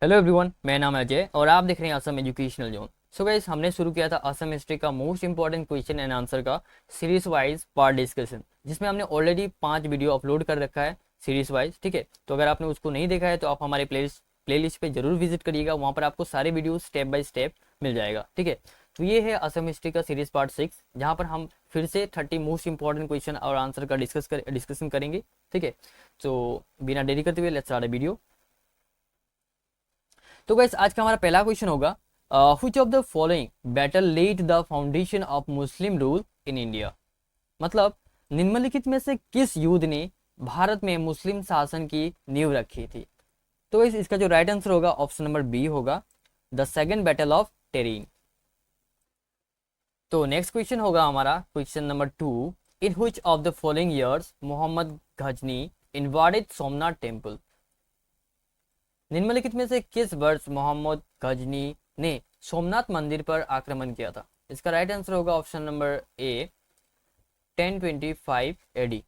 Hello everyone, मेरा नाम है अजय और आप देख रहे हैं Assam educational zone. So guys, हमने शुरू किया था असम हिस्ट्री का most important question and answer का सीरीज वाइज पार्ट डिस्कशन, जिसमें हमने ऑलरेडी 5 वीडियो अपलोड कर रखा है सीरीज वाइज। ठीक है, तो अगर आपने उसको नहीं देखा है तो आप हमारे प्लेलिस्ट पे जरूर विजिट करिएगा, वहाँ पर आपको सारे वीडियो स्टेप बाय स्टेप मिल जाएगा। ठीक है, तो ये है असम हिस्ट्री का सीरीज पार्ट 6, जहाँ पर हम फिर से 30 मोस्ट इंपॉर्टेंट क्वेश्चन और आंसर का डिस्कशन करेंगे। ठीक है, तो बिना देरी करते हुए लेट्स स्टार्ट द वीडियो। तो गाइस, आज का हमारा पहला क्वेश्चन होगा, which of the following battle led the foundation of Muslim rule in India. मतलब निम्नलिखित में से किस युद्ध ने भारत में मुस्लिम शासन की नींव रखी थी। तो गाइस, इसका जो राइट आंसर होगा ऑप्शन नंबर बी होगा, the second battle of Tarain. तो नेक्स्ट क्वेश्चन होगा हमारा question number 2, in which of the following years Mohammad Ghazni invaded Somnath temple. निम्नलिखित में से किस वर्ष मोहम्मद गजनी ने सोमनाथ मंदिर पर आक्रमण किया था। इसका राइट आंसर होगा option number A, 1025 AD.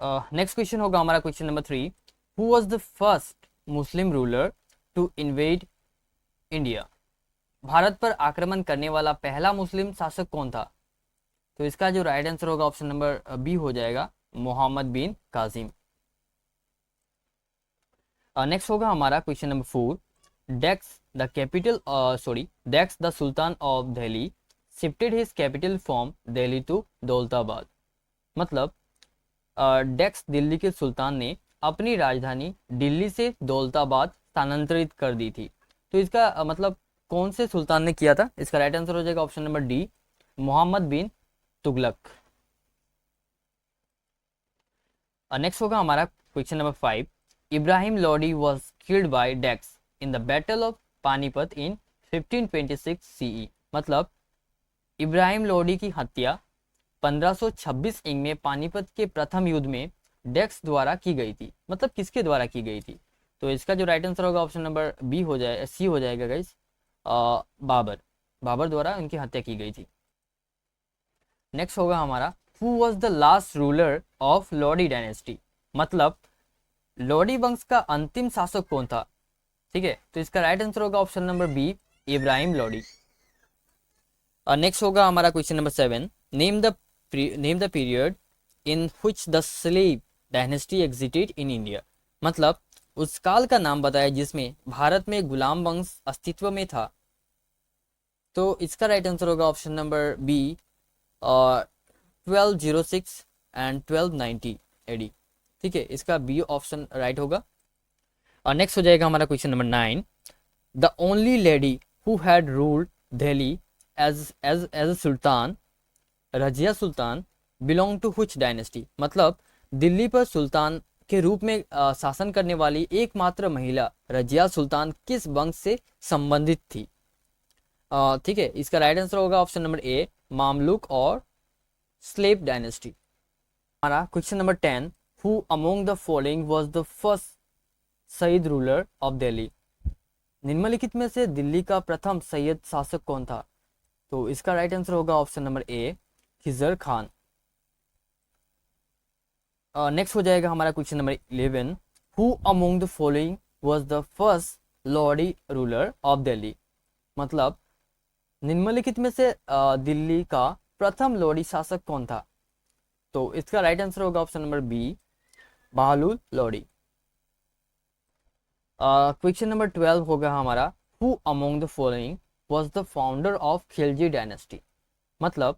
Next question होगा हमारा question number 3, who was the first Muslim ruler to invade India. भारत पर आक्रमण करने वाला पहला मुस्लिम शासक कौन था। तो इसका जो राइट आंसर होगा ऑप्शन नंबर बी हो जाएगा, मोहम्मद बिन कासिम। नेक्स्ट होगा हमारा क्वेश्चन नंबर 4, डेक्स the sultan of Delhi shifted his capital from Delhi to Daulatabad. मतलब डेक्स दिल्ली के सुल्तान ने अपनी राजधानी दिल्ली से दौलताबाद स्थानांतरित कर दी थी। तो इसका मतलब कौन से सुल्तान ने किया था। इसका राइट आंसर हो जाएगा option number D, Mohammad bin Tughlaq. Next होगा हमारा question number 5, Ibrahim Lodi was killed by डेक्स in the battle of Panipat in 1526 CE. मतलब इब्राहिम लोडी की हत्या 1526 ईंग में पानीपत के प्रथम युद्ध में डेक्स द्वारा की गई थी। मतलब किसके द्वारा की गई थी। तो इसका जो राइट आंसर होगा ऑप्शन नंबर बी हो जाए, सी हो जाएगा गाइस, बाबर द्वारा उनकी हत्या की गई थी। नेक्स्ट होगा हमारा, who was the last ruler of Lodi dynasty. मतलब लोडी वंश का अंतिम शासक कौन था। ठीक है, तो इसका राइट आंसर होगा option number B, Ibrahim Lodi. Next होगा हमारा question number 7, name the period in which the slave dynasty existed in India. मतलब उस काल का नाम बताया जिसमें भारत में गुलाम वंश अस्तित्व में था। तो इसका राइट आंसर होगा option number B, 1206 and 1290 AD. ठीक है, इसका बी ऑप्शन राइट होगा। और नेक्स्ट हो जाएगा हमारा question number 9, the only lady who had ruled Delhi as as as sultan, Razia Sultan, belong to which dynasty. मतलब दिल्ली पर सुल्तान के रूप में शासन करने वाली एकमात्र महिला रजिया सुल्तान किस वंश से संबंधित थी। ठीक है, इसका राइट आंसर होगा ऑप्शन नंबर ए, मामलुक और स्लेव डायनेस्टी। हमारा question number 10, who among the following was the first Sayyid ruler of Delhi. निम्नलिखित में से दिल्ली का प्रथम सैयद शासक कौन था। तो इसका राइट आंसर होगा option number A, Khizr Khan. Next हो जाएगा हमारा question number 11, who among the following was the first Lodi ruler of Delhi. मतलब निम्नलिखित में से दिल्ली का प्रथम लॉर्डी शासक कौन था। तो इसका राइट आंसर होगा option number B, Bahlul Lodi. Question number 12 होगा हमारा, who among the following was the founder of Khilji dynasty. मतलब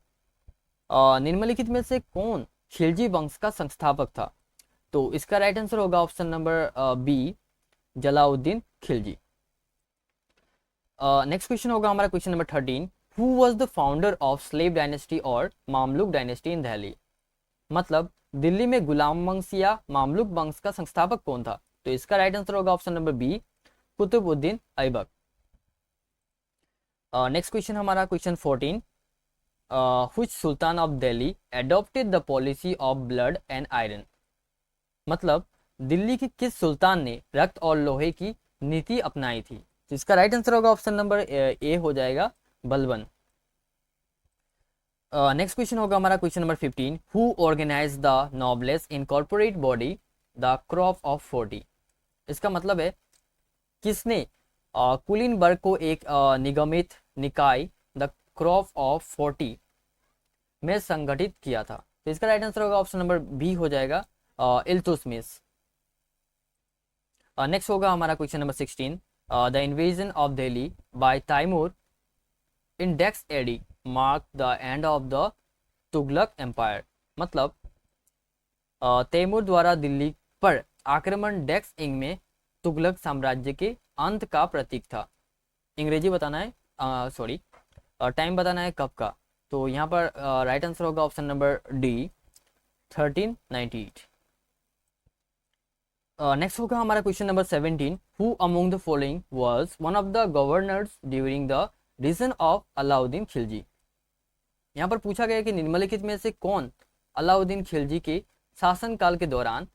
निम्नलिखित में से कौन खिलजी वंश का संस्थापक था। तो इसका राइट आंसर होगा option number B, Jalaluddin Khilji. Next question होगा हमारा question number 13, who was the founder of slave dynasty और मामलुक डायनेस्टी इन दिल्ली। मतलब दिल्ली में गुलाम वंश या मामलुक वंश का संस्थापक कौन था। तो इसका राइट आंसर होगा option number B, Qutubuddin Aibak. Next question हमारा question 14, which sultan of Delhi adopted the policy of blood and iron. मतलब दिल्ली के किस सुल्तान ने रक्त और लोहे की नीति अपनाई थी। तो इसका राइट आंसर होगा ऑप्शन नंबर ए हो जाएगा, बलबन। नेक्स्ट क्वेश्चन होगा हमारा question number 15, who organise the nobles incorporate body the group of 40। इसका मतलब है किसने कुलिनबर्ग को एक निगमित निकाय द क्रॉप ऑफ 40 में संगठित किया था? तो इसका राइट आंसर होगा ऑप्शन नंबर बी हो जाएगा, इल्तुतमिश। नेक्स्ट होगा हमारा question number 16, the invasion of Delhi by Timur in डेक्स AD mark the end of the Tughlaq empire. मतलब तैमूर द्वारा दिल्ली पर आक्रमण डेक्स इंग में तुगलक साम्राज्य के अंत का प्रतीक था। अंग्रेजी बताना है, सॉरी टाइम बताना है कब का। तो यहाँ पर राइट आंसर होगा ऑप्शन नंबर डी, 1398। नेक्स्ट होगा हमारा question number 17, who among the following was one of the governors during the reign of Alauddin Khilji. यहाँ पर पूछा गया कि निम्नलिखित में से कौन अलाउद्दीन खिलजी के शासनकाल के दौरान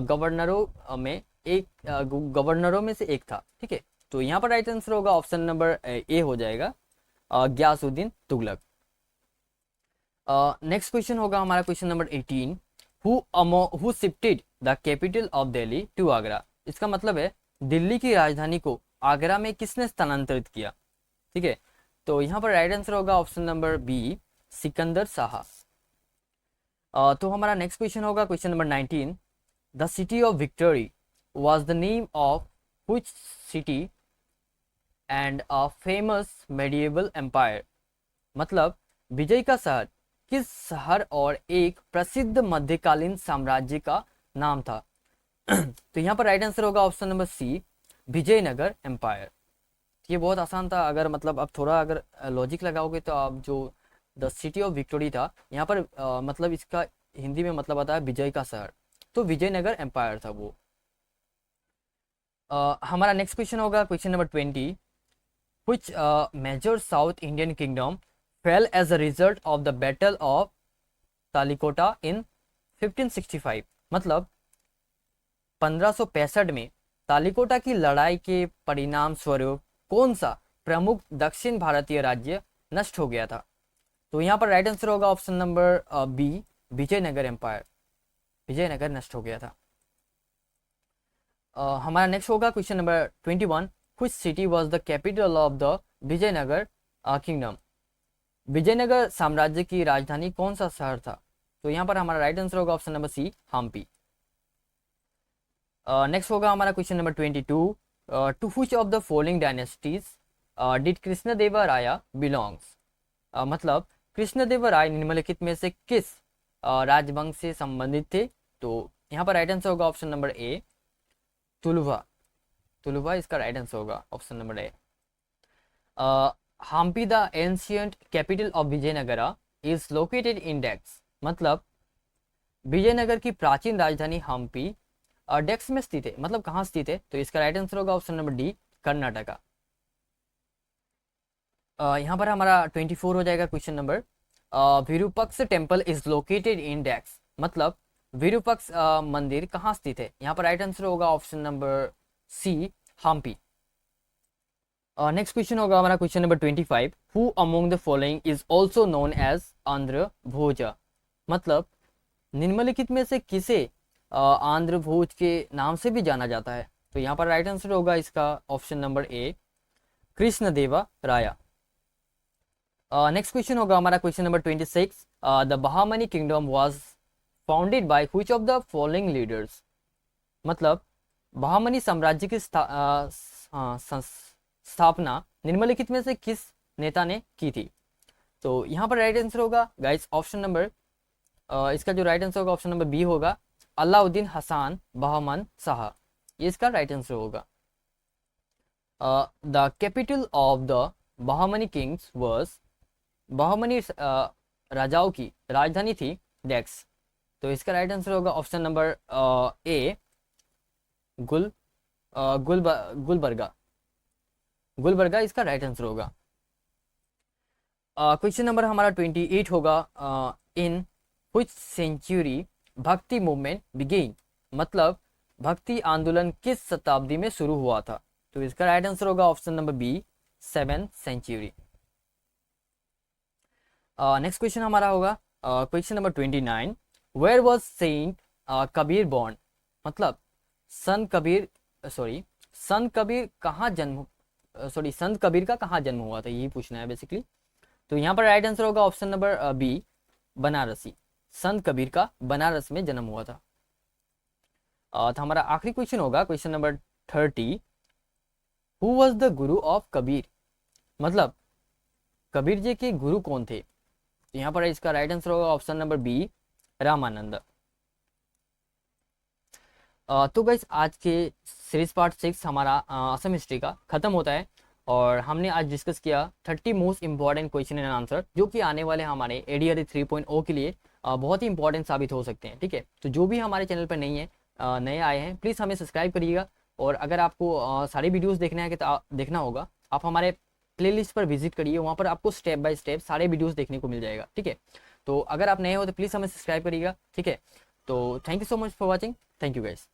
गवर्नरों में से एक था। ठीक है, तो यहाँ पर राइट आंसर होगा ऑप्शन नंबर ए हो जाएगा, गयासुद्दीन तुगलक। नेक्स्ट क्वेश्चन होगा हमारा question number 18, who shifted the capital of Delhi to Agra. इसका मतलब है दिल्ली की राजधानी को आगरा में किसने स्थानांतरित किया? ठीक है, तो यहाँ पर राइट आंसर होगा option number B, Sikandar Shah. तो हमारा नेक्स्ट क्वेश्चन होगा question number 19, the city of victory was the name of which city and a famous medieval empire। मतलब विजय का शहर किस शहर और एक प्रसिद्ध मध्यकालीन साम्राज्य का नाम था? तो यहाँ पर राइट आंसर होगा option number C, Vijayanagar empire. ये बहुत आसान था, अगर मतलब अब थोड़ा अगर लॉजिक लगाओगे तो आप जो द सिटी ऑफ विक्टोरी था यहाँ पर मतलब इसका हिंदी में मतलब आता है विजय का शहर, तो विजयनगर एम्पायर था वो। हमारा नेक्स्ट क्वेश्चन होगा question number 20, which major south Indian kingdom fell as a result of the battle of Talikota in 1565। मतलब 1565 में तालिकोटा की लड़ाई के परिणाम स्वरूप कौन सा प्रमुख दक्षिण भारतीय राज्य नष्ट हो गया था? तो यहाँ पर राइट आंसर होगा option number B, Vijayanagar empire. Vijayanagar नष्ट हो गया था। हमारा नेक्स्ट होगा question number 21, which city was the capital of the Vijayanagar kingdom. Vijayanagar साम्राज्य की राजधानी कौन सा शहर था? तो यहाँ पर हमारा राइट आंसर होगा option number C, Hampi. Next होगा हमारा question number 22, to which of the following dynasties did Krishnadevaraya belongs. मतलब कृष्णदेवराय निम्नलिखित में से किस राजवंश से संबंधित थे? तो यहाँ पर राइट आंसर होगा option number A, Tuluva. Tuluva इसका राइट आंसर होगा option number A. Hampi the ancient capital of Vijayanagara is located in डेक्स। मतलब विजयनगर की प्राचीन राजधानी हम्पी डेक्स में स्थित है। मतलब कहाँ स्थित है? तो इसका राइट आंसर होगा ऑप्शन नंबर डी, कर्नाटका। यहाँ पर हमारा 24 हो जाएगा question number, Virupaksha temple is located in डेक्स। मतलब विरूपक्ष मंदिर कहाँ स्थित है? यहाँ पर राइट आंसर होगा option number C, Hampi. Next question होगा हमारा question number 25, who among the following is also known as Andhra Bhoja. मतलब निम्नलिखित में से किसे आंध्र भोज के नाम से भी जाना जाता है? तो यहाँ पर राइट आंसर होगा इसका option number A, Krishnadevaraya. Next question होगा हमारा question number 26, the Bahmani kingdom was founded by which of the following leaders. मतलब बहामनी साम्राज्य की स्थापना निम्नलिखित में से किस नेता ने की थी? तो यहाँ पर राइट आंसर होगा गाइस ऑप्शन नंबर इसका जो राइट आंसर होगा ऑप्शन नंबर बी होगा, अलाउद्दीन हसन बहमन शाह। ये इसका राइट आंसर होगा। The capital of the Bahmani kings was, Bahmani राजाओं की राजधानी थी डेक्स। तो इसका राइट आंसर होगा option number A, Gulbarga. Gulbarga इसका राइट आंसर होगा। क्वेश्चन नंबर हमारा 28 होगा, in which century Bhakti movement began. मतलब भक्ति आंदोलन किस शताब्दी में शुरू हुआ था? तो इसका राइट आंसर होगा option number B, 7th century. Next question हमारा होगा question number 29, where was saint Kabir born. मतलब संत कबीर कहाँ जन्म संत कबीर का कहाँ जन्म हुआ था, यही पूछना है बेसिकली। तो यहाँ पर राइट आंसर होगा ऑप्शन नंबर बी, बनारसी। संत कबीर का बनारस में जन्म हुआ था। तो हमारा आखिरी क्वेश्चन होगा question number 30, who was the Guru of Kabir, मतलब कबीर जी के गुरु कौन थे। तो यहाँ पर इसका राइट आंसर होगा ऑप्शन नंबर बी, रामानंद। तो गाइस आज के सीरीज पार्ट 6 हमारा असम हिस्ट्री का खत्म होता है, और हमने आज डिस्कस किया 30 most important question and answer, जो कि आने वाले हमारे एडीआरई 3.0 के लिए बहुत ही इंपॉर्टेंट साबित हो सकते हैं। ठीक है, तो जो भी हमारे चैनल पर नहीं है, नए आए हैं, प्लीज़ हमें सब्सक्राइब करिएगा। और अगर आपको सारी वीडियोस देखना है कि देखना होगा, आप हमारे प्लेलिस्ट पर विजिट करिए, वहाँ पर आपको स्टेप बाय स्टेप सारे वीडियोस देखने को मिल जाएगा। ठीक है, तो अगर आप नए हो तो प्लीज़ हमें सब्सक्राइब करिएगा। ठीक है, तो thank you so much for watching, thank you guys.